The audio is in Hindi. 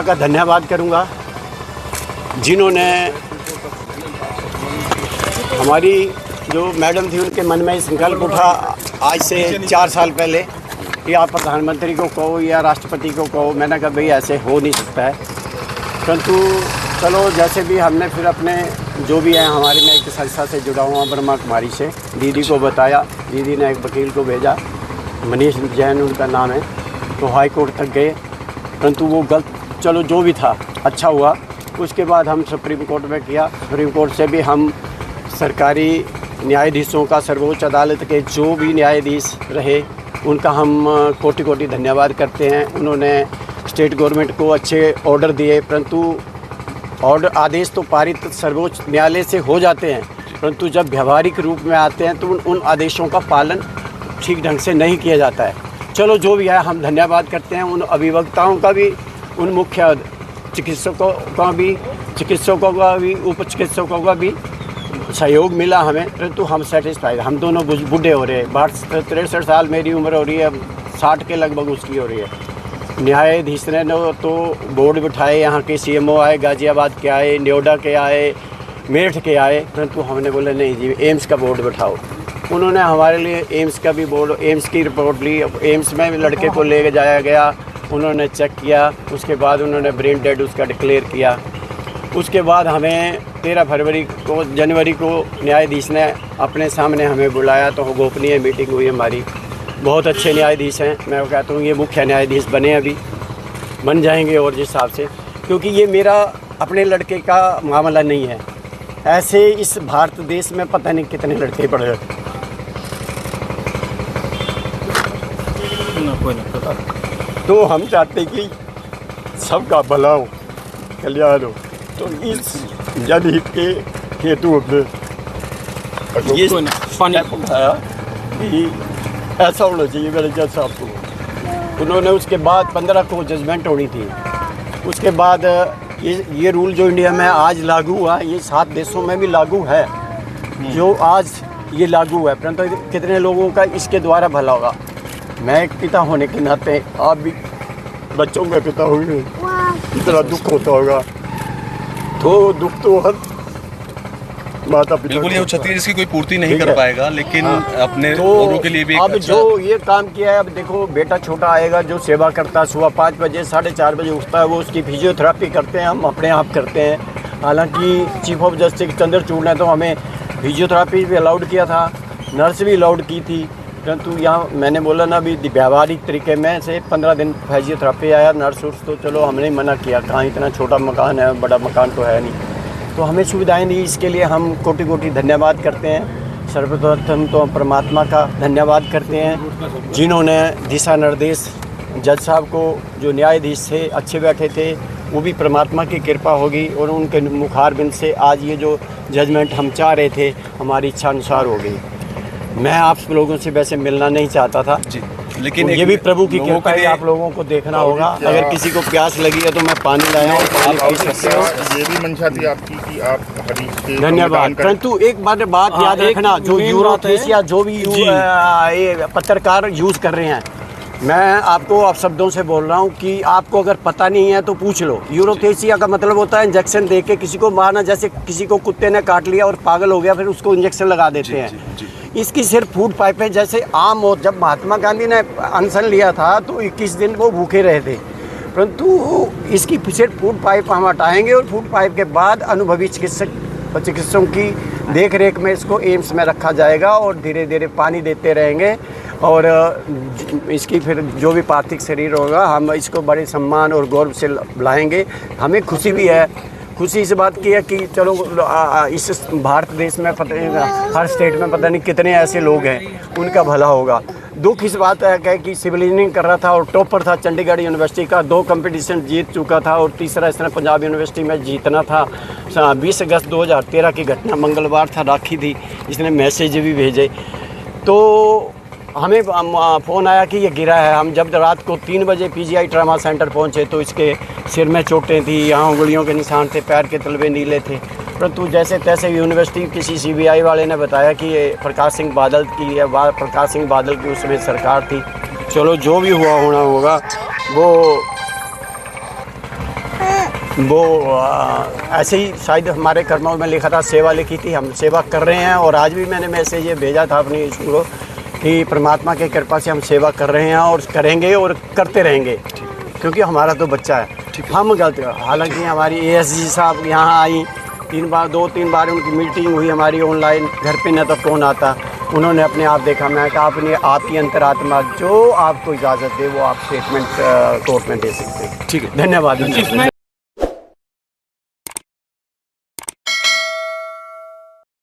का धन्यवाद करूंगा जिन्होंने हमारी जो मैडम थी उनके मन में संकल्प उठा आज से 4 साल पहले कि आप प्रधानमंत्री को कहो या राष्ट्रपति को कहो। मैंने कहा भाई ऐसे हो नहीं सकता है, परंतु चलो जैसे भी हमने फिर अपने जो भी है हमारी मैं एक संस्था से जुड़ा हुआ ब्रह्मा कुमारी से दीदी को बताया। दीदी ने एक वकील को भेजा, मनीष जैन उनका नाम है, तो हाई कोर्ट तक गए, परंतु वो गलत, चलो जो भी था अच्छा हुआ। उसके बाद हम सुप्रीम कोर्ट में किया, सुप्रीम कोर्ट से भी हम सरकारी न्यायाधीशों का, सर्वोच्च अदालत के जो भी न्यायाधीश रहे उनका हम कोटि कोटि धन्यवाद करते हैं। उन्होंने स्टेट गवर्नमेंट को अच्छे ऑर्डर दिए, परंतु ऑर्डर आदेश तो पारित सर्वोच्च न्यायालय से हो जाते हैं, परंतु जब व्यवहारिक रूप में आते हैं तो उन आदेशों का पालन ठीक ढंग से नहीं किया जाता है। चलो जो भी है हम धन्यवाद करते हैं उन अभिवक्ताओं का भी, उन मुख्य चिकित्सकों का भी, उप चिकित्सकों का भी सहयोग मिला हमें, परंतु हम सेटिस्फाइड। हम दोनों बूढ़े हो रहे हैं, 63 साल मेरी उम्र हो रही है, 60 के लगभग उसकी हो रही है। न्यायाधीश ने तो बोर्ड बिठाए, यहाँ के CMO आए, गाज़ियाबाद के आए, नोएडा के आए, मेरठ के आए, परंतु हमने बोला नहीं जी एम्स का बोर्ड बिठाओ। उन्होंने हमारे लिए एम्स का भी बोर्ड, एम्स की रिपोर्ट ली। एम्स में लड़के को ले जाया गया, उन्होंने चेक किया, उसके बाद उन्होंने ब्रेन डेड उसका डिक्लेयर किया। उसके बाद हमें 13 जनवरी को न्यायाधीश ने अपने सामने हमें बुलाया, तो गोपनीय मीटिंग हुई हमारी। बहुत अच्छे न्यायाधीश हैं, मैं कहता हूँ ये मुख्य न्यायाधीश बने, अभी बन जाएंगे और जिस हिसाब से, क्योंकि ये मेरा अपने लड़के का मामला नहीं है। ऐसे इस भारत देश में पता नहीं कितने लड़के पढ़ रहे, तो हम चाहते कि सबका भला हो, कल्याण हो, तो इस जनहित के हेतु अपने ये स्टेप उठाया कि ऐसा होना चाहिए मेरे जज साहब को। उन्होंने उसके बाद 15 को जजमेंट होनी थी। उसके बाद ये रूल जो इंडिया में आज लागू हुआ, ये 7 देशों में भी लागू है, जो आज ये लागू है, परंतु कितने लोगों का इसके द्वारा भला होगा। मैं एक पिता होने के नाते, आप भी बच्चों के पिता होंगे, इतना दुख होता होगा, तो दुख तो हर माता पिता बिल्कुल, ये क्षति इसकी कोई पूर्ति नहीं कर पाएगा, लेकिन अपने तो औरों के लिए भी अब अच्छा... जो ये काम किया है, अब देखो बेटा छोटा आएगा जो सेवा करता है, सुबह 5 बजे 4:30 बजे उठता है, वो उसकी फिजियोथेरेपी करते हैं, हम अपने आप करते हैं। हालांकि चीफ ऑफ जस्टिस चंद्रचूड़ ने तो हमें फिजियोथेरेपी भी अलाउड किया था, नर्स भी अलाउड की थी, परंतु यहाँ मैंने बोला ना अभी व्यवहारिक तरीके में से 15 दिन फिजियोथेरेपी आया, नर्स उर्स तो चलो हमने मना किया, कहाँ इतना छोटा मकान है, बड़ा मकान तो है नहीं, तो हमें सुविधाएं दी। इसके लिए हम कोटि कोटि धन्यवाद करते हैं। सर्वप्रथम तो परमात्मा का धन्यवाद करते हैं जिन्होंने दिशा निर्देश जज साहब को, जो न्यायाधीश थे अच्छे बैठे थे, वो भी परमात्मा की कृपा होगी और उनके मुखारबिंद से आज ये जो जजमेंट हम चाह रहे थे हमारी इच्छा अनुसार हो गई। मैं आप लोगों से वैसे मिलना नहीं चाहता था जी, लेकिन ये भी प्रभु की कृपा है, आप लोगों को देखना होगा। अगर किसी को प्यास लगी है तो मैं पानी लाया हूँ, पानी पी सकते हो। ये भी मंशा थी आपकी कि आप हरी से धन्यवाद। परंतु एक बात याद रखना, जो यूरोथेसिया जो भी पत्रकार यूज़ कर रहे हैं, मैं आपको आप शब्दों से बोल रहा हूँ कि आपको अगर पता नहीं है तो पूछ लो। यूरोथेसिया का मतलब होता है इंजेक्शन दे के किसी को मारना, जैसे किसी को कुत्ते ने काट लिया और पागल हो गया फिर उसको इंजेक्शन लगा देते हैं। इसकी सिर्फ फूड पाइप है, जैसे आम हो। जब महात्मा गांधी ने अनशन लिया था तो 21 दिन वो भूखे रहे थे, परंतु इसकी सिर्फ फूड पाइप हम हटाएंगे और फूड पाइप के बाद अनुभवी चिकित्सकों की देख रेख में इसको एम्स में रखा जाएगा और धीरे धीरे पानी देते रहेंगे और इसकी फिर जो भी पार्थिव शरीर होगा हम इसको बड़े सम्मान और गौरव से बुलाएंगे। हमें खुशी भी है, खुशी इस बात की है कि चलो इस भारत देश में हर स्टेट में पता नहीं कितने ऐसे लोग हैं उनका भला होगा। दुख इस बात है कि सिविल इंजीनियरिंग कर रहा था और टॉपर था चंडीगढ़ यूनिवर्सिटी का, 2 कंपटीशन जीत चुका था और तीसरा इसने पंजाब यूनिवर्सिटी में जीतना था। 20 अगस्त 2013 की घटना मंगलवार था, राखी थी, इसने मैसेज भी भेजे। तो हमें फ़ोन आया कि ये गिरा है। हम जब रात को 3 बजे PGI ट्रामा सेंटर पहुंचे तो इसके सिर में चोटें थी, यहाँ उंगलियों के निशान थे, पैर के तलवे नीले थे, परंतु जैसे तैसे यूनिवर्सिटी किसी CBI वाले ने बताया कि ये प्रकाश सिंह बादल की है, प्रकाश सिंह बादल की उसमें सरकार थी। चलो जो भी हुआ होना होगा, वो वो ऐसे ही शायद हमारे कर्मों में लिखा था, सेवा लिखी थी, हम सेवा कर रहे हैं। और आज भी मैंने मैसेज ये भेजा था अपनी स्कूल को कि परमात्मा की कृपा से हम सेवा कर रहे हैं और करेंगे और करते रहेंगे, क्योंकि हमारा तो बच्चा है। हम गलत, हालांकि हमारी ASG साहब यहाँ आई 2-3 बार उनकी मीटिंग हुई हमारी ऑनलाइन, घर पे न तो कौन आता, उन्होंने अपने आप देखा। मैं कहा अपने आपकी अंतरात्मा जो आपको इजाज़त दे वो आप स्टेटमेंट कोर्ट में दे सकते हैं। ठीक है, धन्यवाद।